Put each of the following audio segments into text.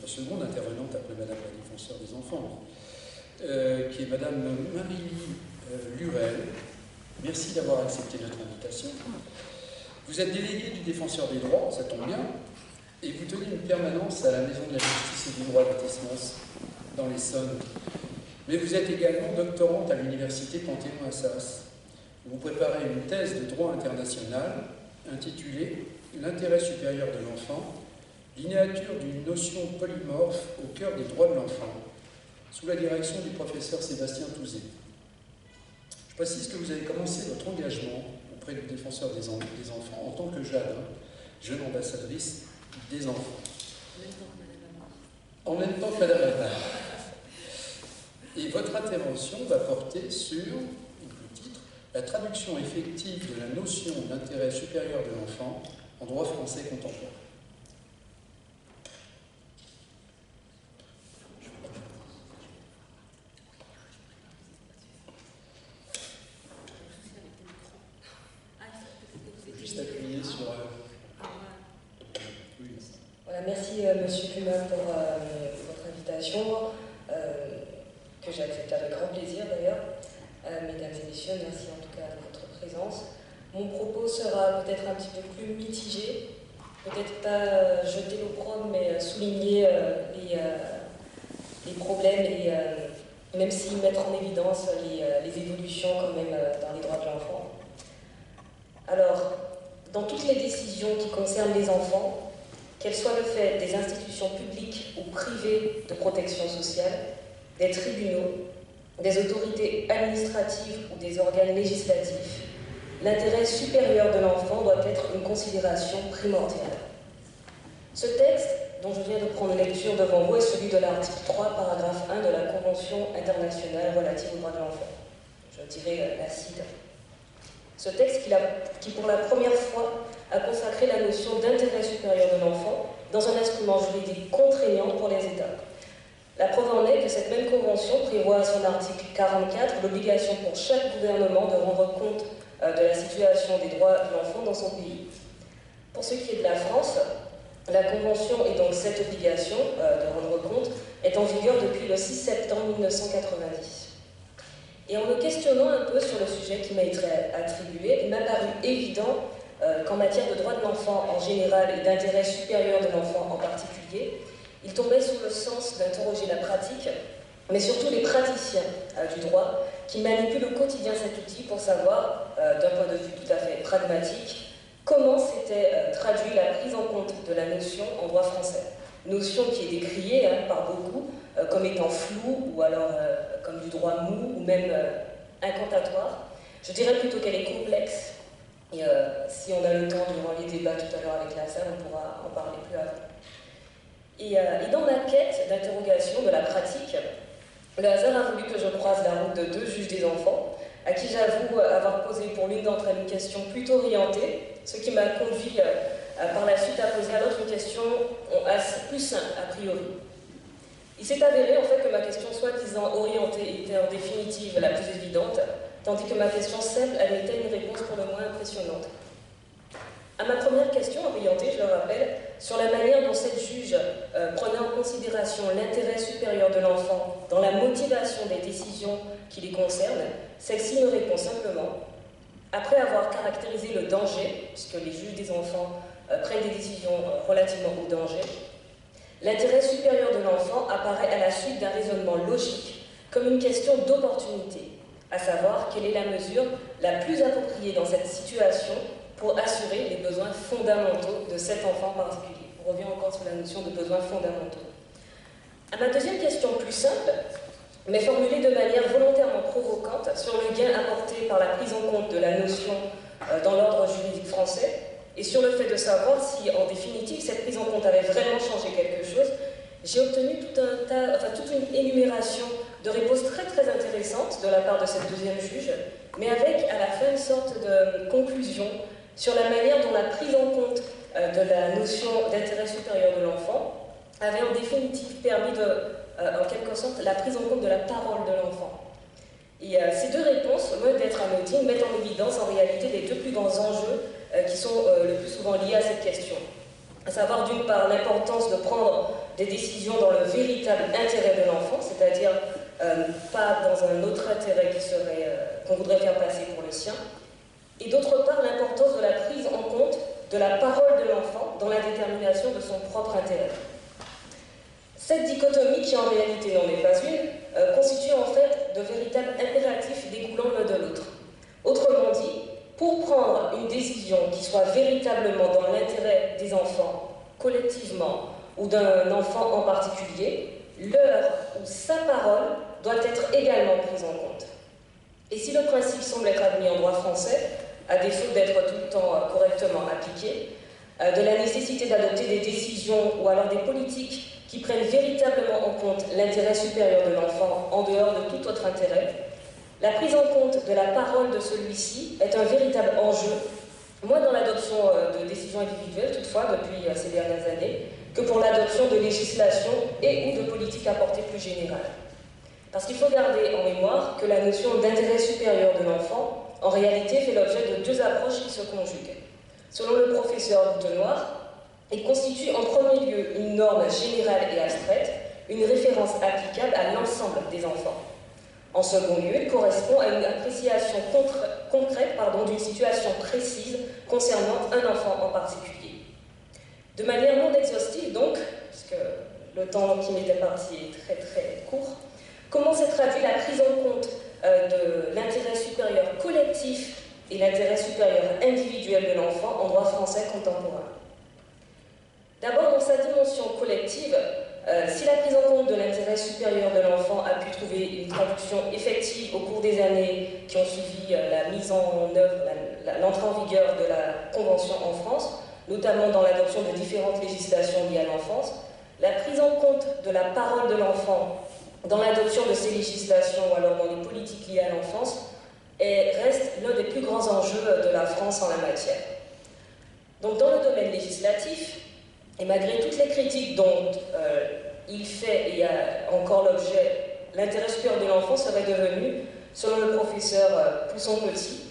seconde intervenante après Madame la défenseure des enfants, qui est Madame Marie Lurel. Merci d'avoir accepté notre invitation. Vous êtes déléguée du défenseur des droits, ça tombe bien, et vous tenez une permanence à la Maison de la Justice et du Droit de Tesmos, dans l'Essonne. Mais vous êtes également doctorante à l'Université Panthéon-Assas. Vous préparez une thèse de droit international intitulée « L'intérêt supérieur de l'enfant, linéature d'une notion polymorphe au cœur des droits de l'enfant », sous la direction du professeur Sébastien Touzé. Je précise que vous avez commencé votre engagement auprès du défenseur des enfants en tant que jeune ambassadrice des enfants. En même temps que Madame Amar. Et votre intervention va porter sur, le titre, la traduction effective de la notion d'intérêt supérieur de l'enfant en droit français contemporain. Juste appuyer sur... Oui. Voilà, merci Monsieur Pluma pour votre invitation, que j'ai acceptée avec grand plaisir d'ailleurs. Mesdames et messieurs, merci en tout cas de votre présence. Mon propos sera peut-être un petit peu plus mitigé, peut-être pas jeter l'opprobre, mais souligner les problèmes et même si mettre en évidence les évolutions quand même dans les droits de l'enfant. Alors, dans toutes les décisions qui concernent les enfants, qu'elles soient le fait des institutions publiques ou privées de protection sociale, des tribunaux, des autorités administratives ou des organes législatifs, l'intérêt supérieur de l'enfant doit être une considération primordiale. Ce texte, dont je viens de prendre lecture devant vous, est celui de l'article 3, paragraphe 1 de la Convention internationale relative aux droits de l'enfant. Je dirais la CIDE. Ce texte qui, pour la première fois, a consacré la notion d'intérêt supérieur de l'enfant dans un instrument juridique contraignant pour les États. La preuve en est que cette même convention prévoit à son article 44 l'obligation pour chaque gouvernement de rendre compte de la situation des droits de l'enfant dans son pays. Pour ce qui est de la France, la convention et donc cette obligation de rendre compte est en vigueur depuis le 6 septembre 1990. Et en me questionnant un peu sur le sujet qui m'a été attribué, il m'a paru évident qu'en matière de droits de l'enfant en général et d'intérêt supérieur de l'enfant en particulier, il tombait sous le sens d'interroger la pratique, mais surtout les praticiens du droit qui manipulent au quotidien cet outil pour savoir, d'un point de vue tout à fait pragmatique, comment s'était traduit la prise en compte de la notion en droit français. Notion qui est décriée par beaucoup comme étant floue ou alors comme du droit mou ou même incantatoire. Je dirais plutôt qu'elle est complexe. Et si on a le temps durant les débats tout à l'heure avec la salle, on pourra en parler plus avant. Et dans ma quête d'interrogation de la pratique, le hasard a voulu que je croise la route de deux juges des enfants, à qui j'avoue avoir posé pour l'une d'entre elles une question plutôt orientée, ce qui m'a conduit par la suite à poser à l'autre une question plus simple a priori. Il s'est avéré en fait que ma question soi-disant orientée était en définitive la plus évidente, tandis que ma question simple avait été une réponse pour le moins impressionnante. À ma première question orientée, je le rappelle, sur la manière dont cette juge prenait en considération l'intérêt supérieur de l'enfant dans la motivation des décisions qui les concernent, celle-ci me répond simplement, après avoir caractérisé le danger, puisque les juges des enfants prennent des décisions relativement au danger, l'intérêt supérieur de l'enfant apparaît à la suite d'un raisonnement logique comme une question d'opportunité, à savoir quelle est la mesure la plus appropriée dans cette situation pour assurer les besoins fondamentaux de cet enfant en particulier. On revient encore sur la notion de besoins fondamentaux. À ma deuxième question plus simple, mais formulée de manière volontairement provocante sur le gain apporté par la prise en compte de la notion dans l'ordre juridique français, et sur le fait de savoir si, en définitive, cette prise en compte avait vraiment changé quelque chose, j'ai obtenu toute une énumération de réponses très très intéressantes de la part de cette deuxième juge, mais avec à la fin une sorte de conclusion sur la manière dont la prise en compte de la notion d'intérêt supérieur de l'enfant avait en définitive permis en quelque sorte la prise en compte de la parole de l'enfant. Et ces deux réponses, loin d'être anodines, mettent en évidence en réalité les deux plus grands enjeux qui sont le plus souvent liés à cette question. à savoir d'une part l'importance de prendre des décisions dans le véritable intérêt de l'enfant, c'est-à-dire pas dans un autre intérêt qu'on voudrait faire passer pour le sien, et d'autre part l'importance de la prise en compte de la parole de l'enfant dans la détermination de son propre intérêt. Cette dichotomie, qui en réalité n'en est pas une, constitue en fait de véritables impératifs découlant l'un de l'autre. Autrement dit, pour prendre une décision qui soit véritablement dans l'intérêt des enfants, collectivement, ou d'un enfant en particulier, leur ou sa parole doit être également prise en compte. Et si le principe semble être admis en droit français, à défaut d'être tout le temps correctement appliqué, de la nécessité d'adopter des décisions ou alors des politiques qui prennent véritablement en compte l'intérêt supérieur de l'enfant en dehors de tout autre intérêt, la prise en compte de la parole de celui-ci est un véritable enjeu, moins dans l'adoption de décisions individuelles toutefois depuis ces dernières années, que pour l'adoption de législation et ou de politiques à portée plus générale. Parce qu'il faut garder en mémoire que la notion d'intérêt supérieur de l'enfant, en réalité, fait l'objet de deux approches qui se conjuguent. Selon le professeur Boutenoir, il constitue en premier lieu une norme générale et abstraite, une référence applicable à l'ensemble des enfants. En second lieu, il correspond à une appréciation concrète d'une situation précise concernant un enfant en particulier. De manière non exhaustive donc, puisque le temps qui m'était parti est très très court, comment s'est traduit la prise en compte de l'intérêt supérieur collectif et l'intérêt supérieur individuel de l'enfant en droit français contemporain? D'abord, dans sa dimension collective, si la prise en compte de l'intérêt supérieur de l'enfant a pu trouver une traduction effective au cours des années qui ont suivi la mise en œuvre, l'entrée en vigueur de la Convention en France, notamment dans l'adoption de différentes législations liées à l'enfance, la prise en compte de la parole de l'enfant dans l'adoption de ces législations ou alors dans les politiques liées à l'enfance reste l'un des plus grands enjeux de la France en la matière. Donc dans le domaine législatif, et malgré toutes les critiques dont il fait et a encore l'objet, l'intérêt supérieur de l'enfant serait devenu, selon le professeur Pousson-Petit,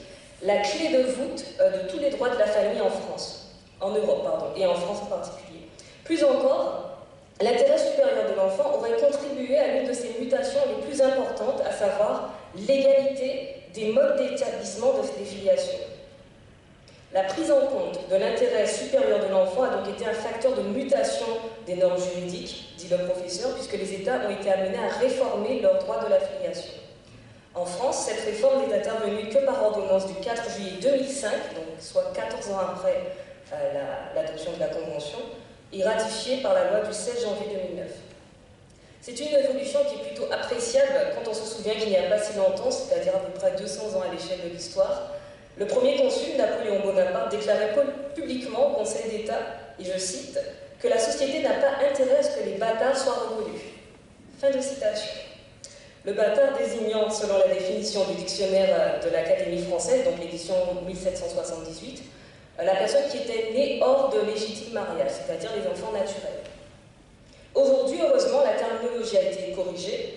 la clé de voûte de tous les droits de la famille en France, en Europe, et en France en particulier. Plus encore, l'intérêt supérieur de l'enfant aurait contribué à l'une de ces mutations les plus importantes, à savoir l'égalité des modes d'établissement des filiations. La prise en compte de l'intérêt supérieur de l'enfant a donc été un facteur de mutation des normes juridiques, dit le professeur, puisque les États ont été amenés à réformer leurs droits de la filiation. En France, cette réforme n'est intervenue que par ordonnance du 4 juillet 2005, donc soit 14 ans après l'adoption de la Convention, et ratifiée par la loi du 16 janvier 2009. C'est une évolution qui est plutôt appréciable quand on se souvient qu'il n'y a pas si longtemps, c'est-à-dire à peu près 200 ans à l'échelle de l'histoire, le premier consul, Napoléon Bonaparte, déclarait publiquement au Conseil d'État, et je cite, que la société n'a pas intérêt à ce que les bâtards soient reconnus. Fin de citation. Le bâtard désignant, selon la définition du dictionnaire de l'Académie française, donc l'édition 1778, la personne qui était née hors de légitime mariage, c'est-à-dire les enfants naturels. Aujourd'hui, heureusement, la terminologie a été corrigée.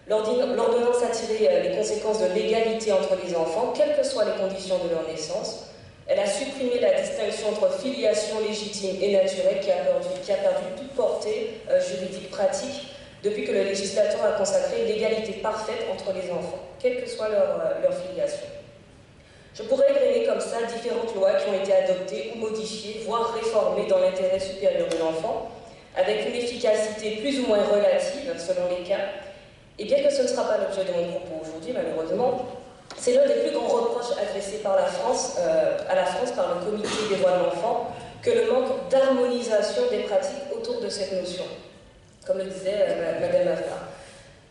L'ordonnance a tiré les conséquences de l'égalité entre les enfants, quelles que soient les conditions de leur naissance. Elle a supprimé la distinction entre filiation légitime et naturelle qui a perdu toute portée juridique pratique depuis que le législateur a consacré l'égalité parfaite entre les enfants, quelle que soit leur filiation. Je pourrais égrener comme ça différentes lois qui ont été adoptées ou modifiées, voire réformées dans l'intérêt supérieur de l'enfant, avec une efficacité plus ou moins relative selon les cas. Et bien que ce ne sera pas l'objet de mon propos aujourd'hui, malheureusement, c'est l'un des plus grands reproches adressés par à la France par le Comité des droits de l'enfant, que le manque d'harmonisation des pratiques autour de cette notion, comme le disait Madame Avna.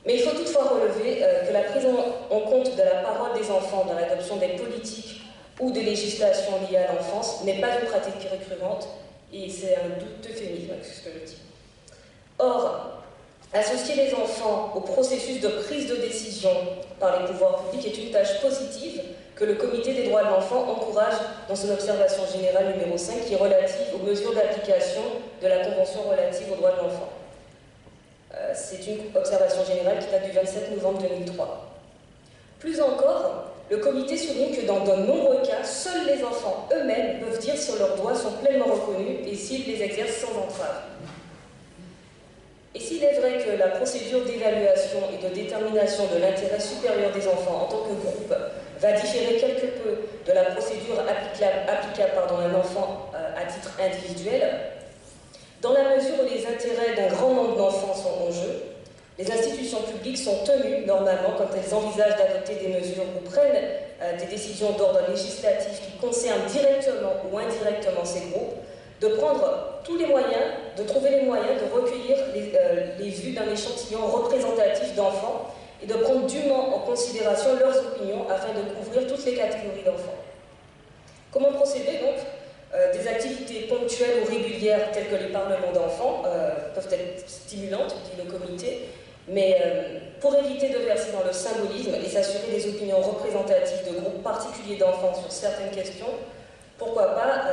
Mais il faut toutefois relever que la prise en compte de la parole des enfants dans l'adoption des politiques ou des législations liées à l'enfance n'est pas une pratique récurrente, et c'est un doute euphémisme, c'est ce que je dis. Or, associer les enfants au processus de prise de décision par les pouvoirs publics est une tâche positive que le Comité des droits de l'enfant encourage dans son observation générale numéro 5 qui est relative aux mesures d'application de la Convention relative aux droits de l'enfant. C'est une observation générale qui date du 27 novembre 2003. Plus encore, le comité souligne que dans de nombreux cas, seuls les enfants eux-mêmes peuvent dire si leurs droits sont pleinement reconnus et s'ils les exercent sans entrave. Et s'il est vrai que la procédure d'évaluation et de détermination de l'intérêt supérieur des enfants en tant que groupe va différer quelque peu de la procédure applicable à un enfant à titre individuel, dans la mesure où les intérêts d'un grand nombre d'enfants sont en jeu, les institutions publiques sont tenues, normalement, quand elles envisagent d'adopter des mesures ou prennent des décisions d'ordre législatif qui concernent directement ou indirectement ces groupes, de prendre tous les moyens, de trouver les moyens de recueillir les vues d'un échantillon représentatif d'enfants et de prendre dûment en considération leurs opinions afin de couvrir toutes les catégories d'enfants. Comment procéder donc? Des activités ponctuelles ou régulières telles que les parlements d'enfants peuvent être stimulantes, dit le comité, mais pour éviter de verser dans le symbolisme et s'assurer des opinions représentatives de groupes particuliers d'enfants sur certaines questions, pourquoi pas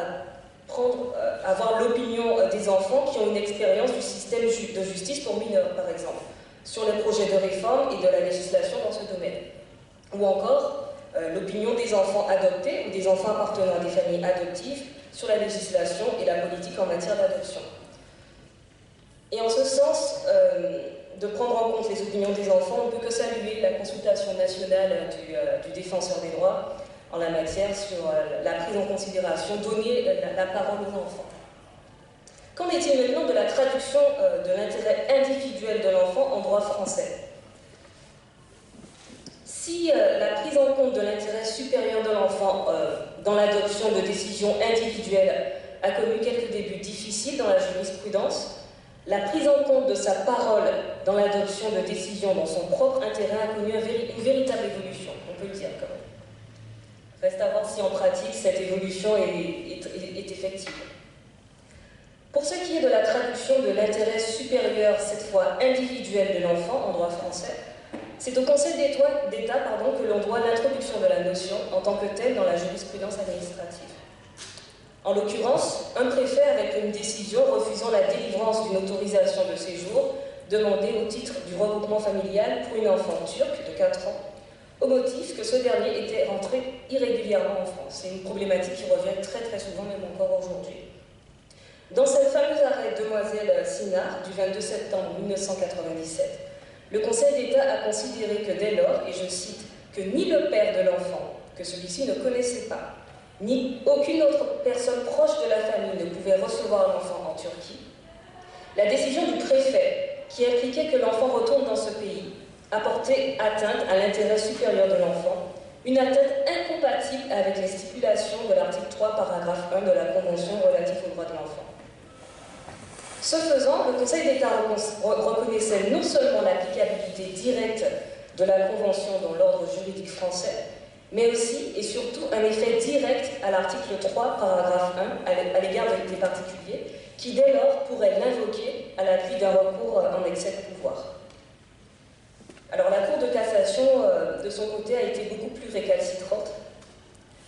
avoir l'opinion des enfants qui ont une expérience du système de justice pour mineurs, par exemple, sur les projets de réforme et de la législation dans ce domaine. Ou encore, l'opinion des enfants adoptés ou des enfants appartenant à des familles adoptives sur la législation et la politique en matière d'adoption. Et en ce sens, de prendre en compte les opinions des enfants, on ne peut que saluer la consultation nationale du défenseur des droits en la matière sur la prise en considération, donner la parole aux enfants. Qu'en est-il maintenant de la traduction de l'intérêt individuel de l'enfant en droit français? Si la prise en compte de l'intérêt supérieur de l'enfant dans l'adoption de décisions individuelles a connu quelques débuts difficiles dans la jurisprudence, la prise en compte de sa parole dans l'adoption de décisions dans son propre intérêt a connu une véritable évolution, on peut le dire quand même. Reste à voir si en pratique cette évolution est effective. Pour ce qui est de la traduction de l'intérêt supérieur, cette fois individuel de l'enfant en droit français, c'est au Conseil d'État que l'on doit l'introduction de la notion en tant que telle dans la jurisprudence administrative. En l'occurrence, un préfet avec une décision refusant la délivrance d'une autorisation de séjour demandée au titre du regroupement familial pour une enfant turque de 4 ans, au motif que ce dernier était rentré irrégulièrement en France. C'est une problématique qui revient très très souvent, même encore aujourd'hui. Dans cette fameuse arrêt Demoiselle Sinard du 22 septembre 1997, le Conseil d'État a considéré que dès lors, et je cite, que ni le père de l'enfant, que celui-ci ne connaissait pas, ni aucune autre personne proche de la famille ne pouvait recevoir l'enfant en Turquie, la décision du préfet, qui impliquait que l'enfant retourne dans ce pays, a porté atteinte à l'intérêt supérieur de l'enfant, une atteinte incompatible avec les stipulations de l'article 3, paragraphe 1 de la Convention relative aux droits de l'enfant. Ce faisant, le Conseil d'État reconnaissait non seulement l'applicabilité directe de la Convention dans l'ordre juridique français, mais aussi et surtout un effet direct à l'article 3, paragraphe 1, à l'égard des particuliers, qui dès lors pourraient l'invoquer à l'appui d'un recours en excès de pouvoir. Alors la Cour de cassation, de son côté, a été beaucoup plus récalcitrante.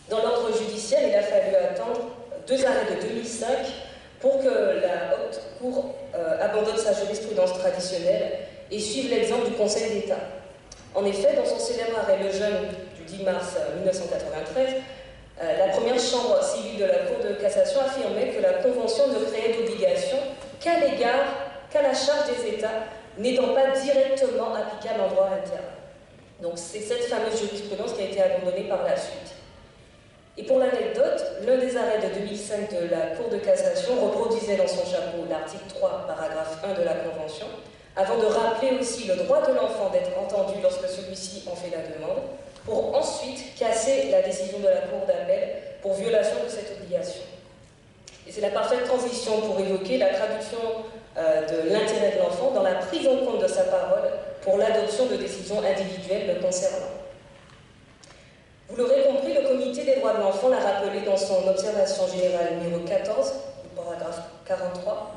Dans l'ordre judiciaire, il a fallu attendre 2 arrêts de 2005 pour que la Haute Cour abandonne sa jurisprudence traditionnelle et suive l'exemple du Conseil d'État. En effet, dans son célèbre arrêt Le Jeune du 10 mars 1993, la première chambre civile de la Cour de cassation affirmait que la Convention ne créait d'obligation qu'à la charge des États, n'étant pas directement applicable en droit interne. Donc c'est cette fameuse jurisprudence qui a été abandonnée par la suite. Et pour l'anecdote, l'un des arrêts de 2005 de la Cour de cassation reproduisait dans son chapeau l'article 3, paragraphe 1 de la Convention, avant de rappeler aussi le droit de l'enfant d'être entendu lorsque celui-ci en fait la demande, pour ensuite casser la décision de la Cour d'appel pour violation de cette obligation. Et c'est la parfaite transition pour évoquer la traduction de l'intérêt de l'enfant dans la prise en compte de sa parole pour l'adoption de décisions individuelles le concernant. Vous l'aurez compris, le Comité des droits de l'enfant l'a rappelé dans son observation générale numéro 14, paragraphe 43.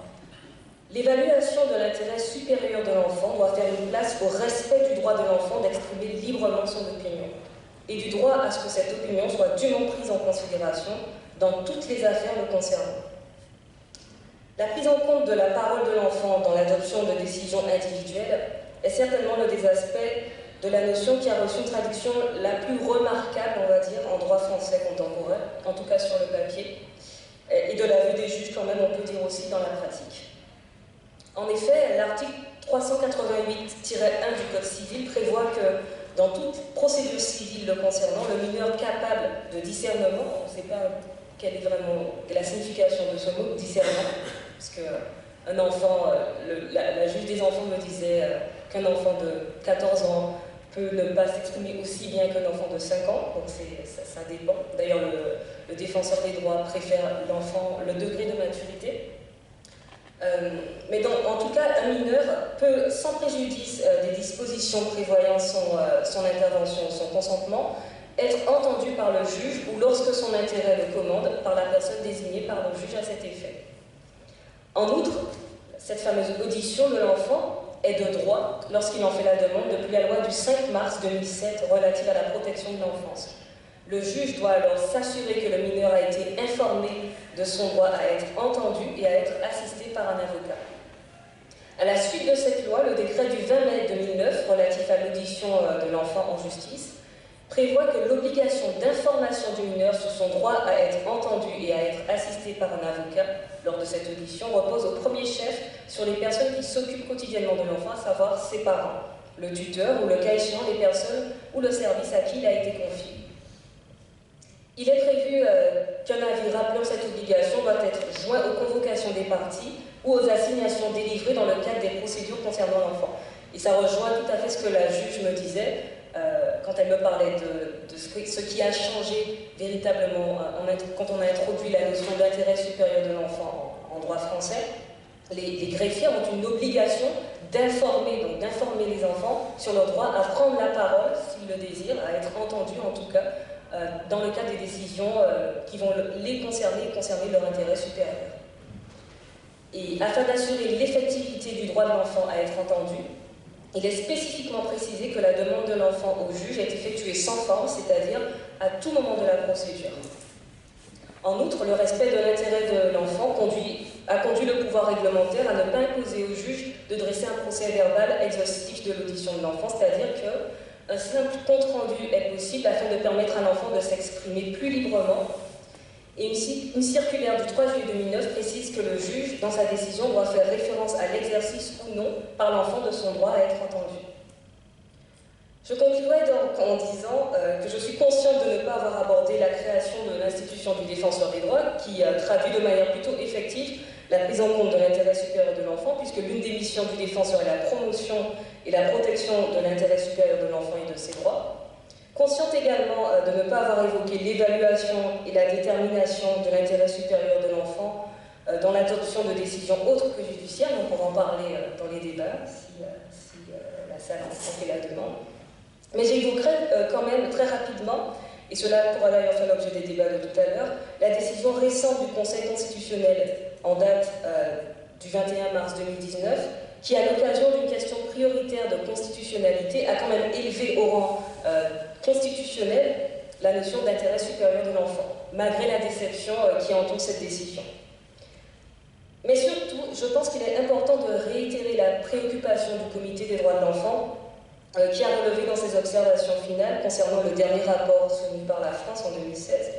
L'évaluation de l'intérêt supérieur de l'enfant doit faire une place au respect du droit de l'enfant d'exprimer librement son opinion et du droit à ce que cette opinion soit dûment prise en considération dans toutes les affaires le concernant. La prise en compte de la parole de l'enfant dans l'adoption de décisions individuelles est certainement l'un des aspects de la notion qui a reçu une traduction la plus remarquable, on va dire, en droit français contemporain, en tout cas sur le papier, et de l'aveu des juges quand même, on peut dire aussi dans la pratique. En effet, l'article 388-1 du Code civil prévoit que dans toute procédure civile le concernant, le mineur capable de discernement, on ne sait pas quelle est vraiment la signification de ce mot, discernement, parce qu'un enfant, la juge des enfants me disait qu'un enfant de 14 ans peut ne pas s'exprimer aussi bien qu'un enfant de 5 ans, donc ça dépend. D'ailleurs, le défenseur des droits préfère l'enfant, le degré de maturité. Mais en tout cas, un mineur peut, sans préjudice des dispositions prévoyant son intervention, son consentement, être entendu par le juge ou, lorsque son intérêt le commande, par la personne désignée par le juge à cet effet. En outre, cette fameuse audition de l'enfant est de droit lorsqu'il en fait la demande depuis la loi du 5 mars 2007 relative à la protection de l'enfance. Le juge doit alors s'assurer que le mineur a été informé de son droit à être entendu et à être assisté par un avocat. À la suite de cette loi, le décret du 20 mai 2009 relatif à l'audition de l'enfant en justice prévoit que l'obligation d'information du mineur sur son droit à être entendu et à être assisté par un avocat lors de cette audition repose au premier chef sur les personnes qui s'occupent quotidiennement de l'enfant, à savoir ses parents, le tuteur ou le cas échéant les personnes ou le service à qui il a été confié. Il est prévu qu'un avis rappelant cette obligation doit être joint aux convocations des parties ou aux assignations délivrées dans le cadre des procédures concernant l'enfant. Et ça rejoint tout à fait ce que la juge me disait quand elle me parlait de ce qui a changé véritablement quand on a introduit la notion d'intérêt supérieur de l'enfant en droit français. Les greffiers ont une obligation d'informer les enfants sur leur droit à prendre la parole, s'ils le désirent, à être entendus en tout cas, dans le cadre des décisions qui vont les concerner leur intérêt supérieur. Et afin d'assurer l'effectivité du droit de l'enfant à être entendu, il est spécifiquement précisé que la demande de l'enfant au juge est effectuée sans forme, c'est-à-dire à tout moment de la procédure. En outre, le respect de l'intérêt de l'enfant a conduit le pouvoir réglementaire à ne pas imposer au juge de dresser un procès verbal exhaustif de l'audition de l'enfant, c'est-à-dire qu'un simple compte-rendu est possible afin de permettre à l'enfant de s'exprimer plus librement. Et une circulaire du 3 juillet 2009 précise que le juge, dans sa décision, doit faire référence à l'exercice ou non par l'enfant de son droit à être entendu. Je conclurai donc en disant que je suis consciente de ne pas avoir abordé la création de l'institution du défenseur des droits, qui traduit de manière plutôt effective la prise en compte de l'intérêt supérieur de l'enfant, puisque l'une des missions du défenseur est la promotion et la protection de l'intérêt supérieur de l'enfant et de ses droits. Consciente également de ne pas avoir évoqué l'évaluation et la détermination de l'intérêt supérieur de l'enfant dans l'adoption de décisions autres que judiciaires, on pourra en parler dans les débats si la salle en fait la demande. Mais j'évoquerai quand même très rapidement, et cela pourra d'ailleurs faire l'objet des débats de tout à l'heure, la décision récente du Conseil constitutionnel en date du 21 mars 2019, qui, à l'occasion d'une question prioritaire de constitutionnalité, a quand même élevé au rang constitutionnel la notion d'intérêt supérieur de l'enfant, malgré la déception qui entoure cette décision. Mais surtout, je pense qu'il est important de réitérer la préoccupation du Comité des droits de l'enfant, qui a relevé dans ses observations finales concernant le dernier rapport soumis par la France en 2016,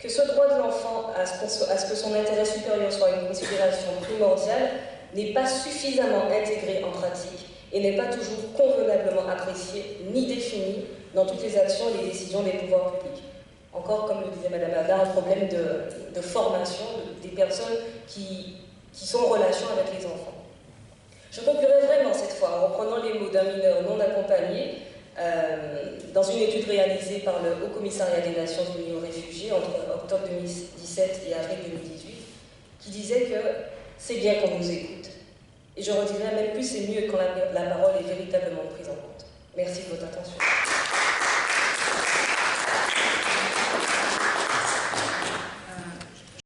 que ce droit de l'enfant à ce que son intérêt supérieur soit une considération primordiale n'est pas suffisamment intégré en pratique et n'est pas toujours convenablement apprécié ni défini dans toutes les actions et les décisions des pouvoirs publics. Encore, comme le disait Mme Ada, un problème de formation des personnes qui sont en relation avec les enfants. Je conclurai vraiment cette fois en reprenant les mots d'un mineur non accompagné dans une étude réalisée par le Haut Commissariat des Nations Unies aux réfugiés entre octobre 2017 et avril 2018, qui disait que c'est bien qu'on nous écoute. Et je redirais même plus, c'est mieux quand la parole est véritablement prise en compte. Merci de votre attention.